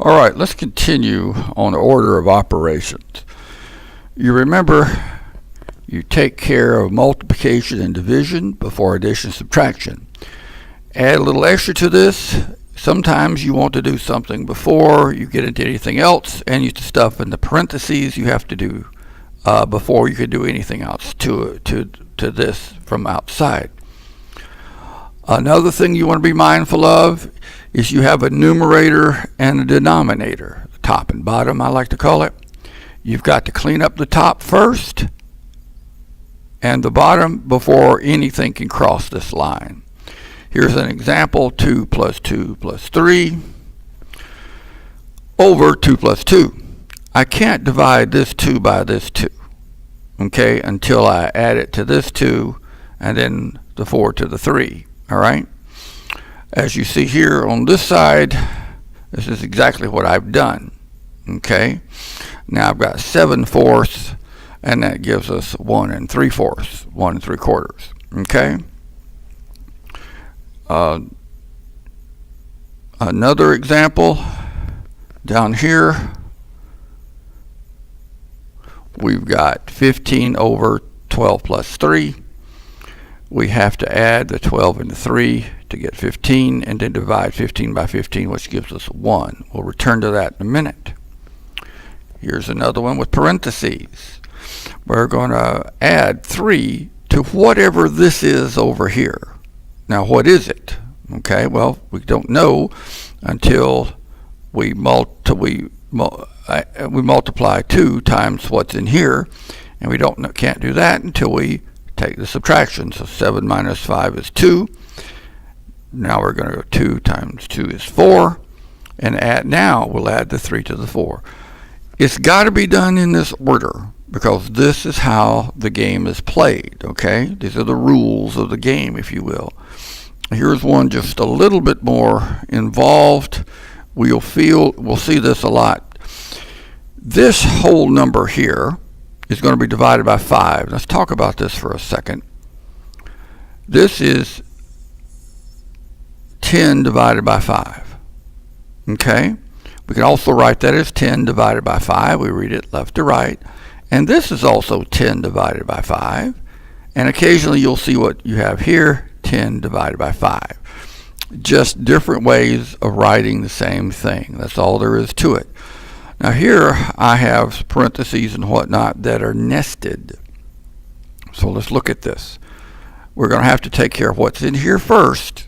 All right, let's continue on the order of operations. You remember you take care of multiplication and division before addition and subtraction. Add a little extra to this. Sometimes you want to do something before you get into anything else, and you stuff in the parentheses you have to do before you can do anything else to this from outside. Another thing you want to be mindful of is you have a numerator and a denominator, top and bottom I like to call it. You've got to clean up the top first and the bottom before anything can cross this line. Here's an example: 2 plus 2 plus 3 over 2 plus 2. I can't divide this 2 by this 2, okay, until I add it to this 2 and then the 4 to the 3, all right? As you see here on this side, this is exactly what I've done, okay? Now I've got 7/4, and that gives us 1 3/4, 1 3/4, okay? Another example down here, we've got 15 over 12 plus 3. We have to add the 12 and the 3 to get 15, and then divide 15 by 15, which gives us 1. We'll return to that in a minute. Here's another one with parentheses. We're going to add 3 to whatever this is over here. Now, what is it? Okay, well, we don't know until we multiply 2 times what's in here, and we can't do that until we take the subtraction. So 7 minus 5 is 2. Now we're going to go 2 times 2 is 4, and we'll add the 3 to the 4. It's got to be done in this order because this is how the game is played, okay? These are the rules of the game, if you will. Here's one just a little bit more involved. We'll see this a lot. This whole number here is going to be divided by 5. Let's talk about this for a second. This is 10 divided by 5. Okay? We can also write that as 10 divided by 5. We read it left to right. And this is also 10 divided by 5. And occasionally you'll see what you have here, 10 divided by 5. Just different ways of writing the same thing. That's all there is to it. Now here I have parentheses and whatnot that are nested. So let's look at this. We're going to have to take care of what's in here first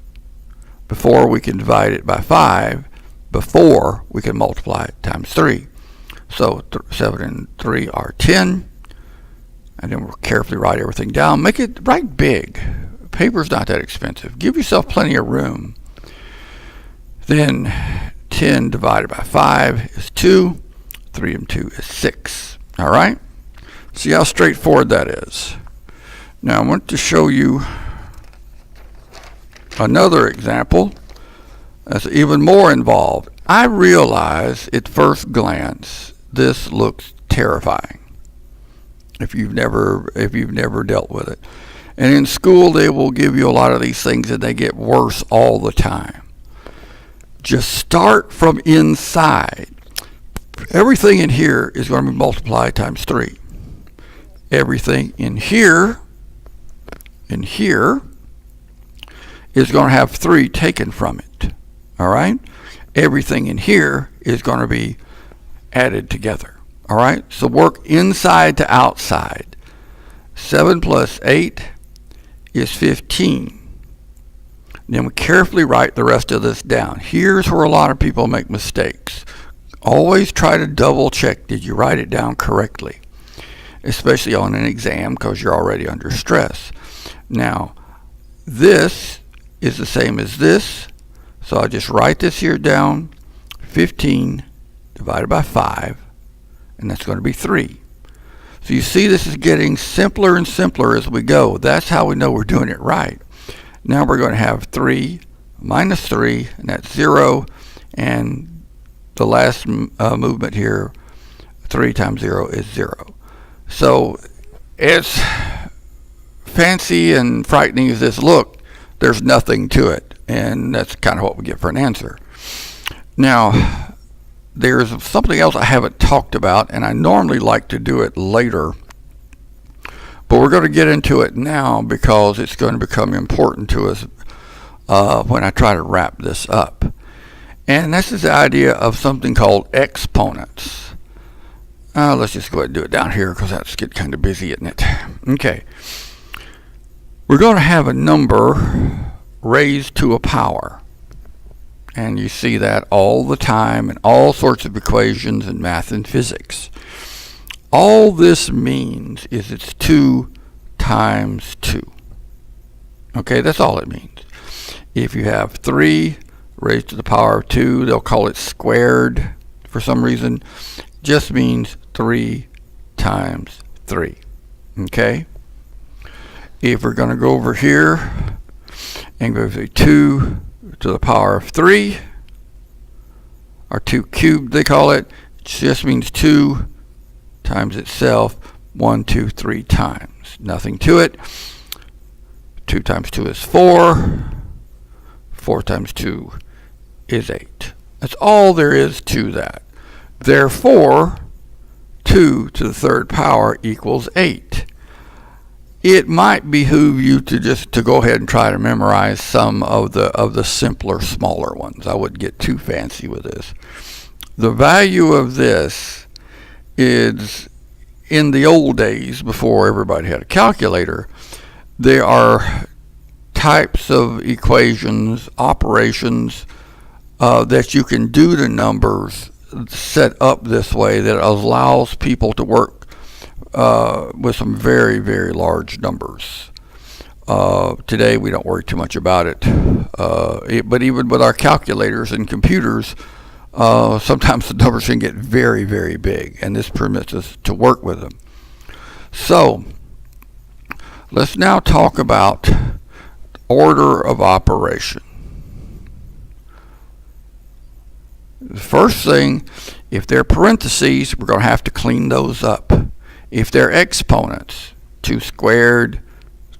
before we can divide it by 5, before we can multiply it times 3. So 7 and 3 are 10. And then we'll carefully write everything down. Make it write big. Paper's not that expensive. Give yourself plenty of room. Then 10 divided by 5 is 2. 3 and 2 is 6. All right? See how straightforward that is. Now I want to show you another example that's even more involved. I realize at first glance this looks terrifying if you've never dealt with it. And in school they will give you a lot of these things and they get worse all the time. Just start from inside. Everything in here is going to be multiplied times 3. Everything in here is going to have 3 taken from it. All right? Everything in here is going to be added together. All right? So work inside to outside. 7 plus 8 is 15. Then we carefully write the rest of this down. Here's where a lot of people make mistakes. Always try to double check, did you write it down correctly? Especially on an exam because you're already under stress. Now, this is the same as this. So I'll just write this here down. 15 divided by 5. And that's going to be 3. So you see this is getting simpler and simpler as we go. That's how we know we're doing it right. Now we're going to have 3 minus 3, and that's 0. And the last movement here, 3 times 0 is 0. So as fancy and frightening as this look, there's nothing to it. And that's kind of what we get for an answer. Now, there's something else I haven't talked about, and I normally like to do it later, but we're going to get into it now because it's going to become important to us when I try to wrap this up. And this is the idea of something called exponents. Let's just go ahead and do it down here because that's getting kind of busy, isn't it? Okay. We're going to have a number raised to a power. And you see that all the time in all sorts of equations in math and physics. All this means is it's 2 times 2. Okay, that's all it means. If you have 3 raised to the power of 2, they'll call it squared for some reason. Just means 3 times 3. Okay? If we're going to go over here and go to 2 to the power of 3, or 2 cubed they call it, it just means 2 times itself 1, 2, 3 times. Nothing to it. 2 times 2 is 4. 4 times 2 is 8. That's all there is to that. Therefore, 2 to the third power equals 8. It might behoove you to go ahead and try to memorize some of the simpler, smaller ones. I wouldn't get too fancy with this. The value of this is, in the old days, before everybody had a calculator, there are types of equations, operations that you can do to numbers set up this way that allows people to work with some very, very large numbers. Today we don't worry too much about it, but even with our calculators and computers, sometimes the numbers can get very, very big, and this permits us to work with them. So let's now talk about order of operation. The first thing, if they're parentheses, we're going to have to clean those up. If they're exponents, 2 squared,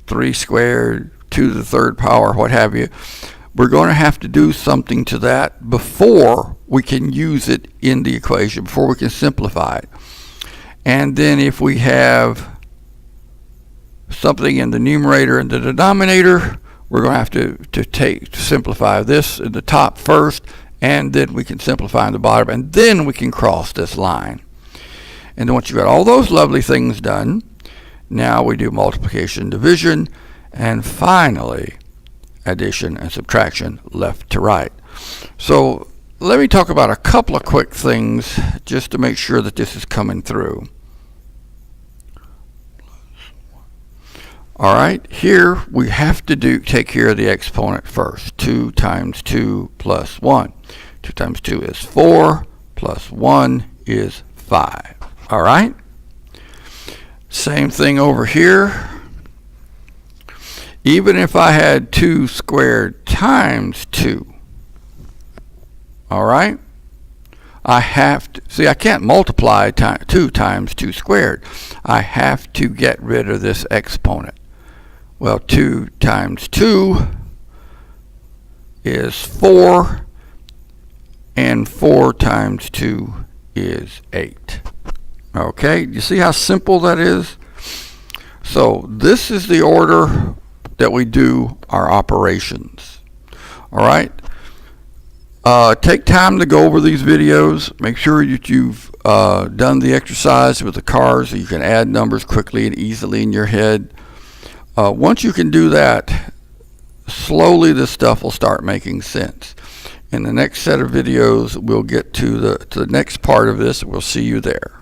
3 squared, 2 to the third power, what have you, we're going to have to do something to that before we can use it in the equation, before we can simplify it. And then if we have something in the numerator and the denominator, we're going to have to simplify this in the top first, and then we can simplify in the bottom, and then we can cross this line. And then once you've got all those lovely things done, now we do multiplication, division, and finally addition and subtraction left to right. So let me talk about a couple of quick things just to make sure that this is coming through. All right, here we have to take care of the exponent first. 2 times 2 plus 1. 2 times 2 is 4, plus 1 is 5. All right? Same thing over here. Even if I had 2 squared times 2, all right? I have to, see, I can't multiply 2 times 2 squared. I have to get rid of this exponent. Well, 2 times 2 is 4, and 4 times 2 is 8. Okay, you see how simple that is? So this is the order that we do our operations. All right. Take time to go over these videos. Make sure that you've done the exercise with the cars so you can add numbers quickly and easily in your head. Once you can do that, slowly this stuff will start making sense. In the next set of videos, we'll get to the next part of this. We'll see you there.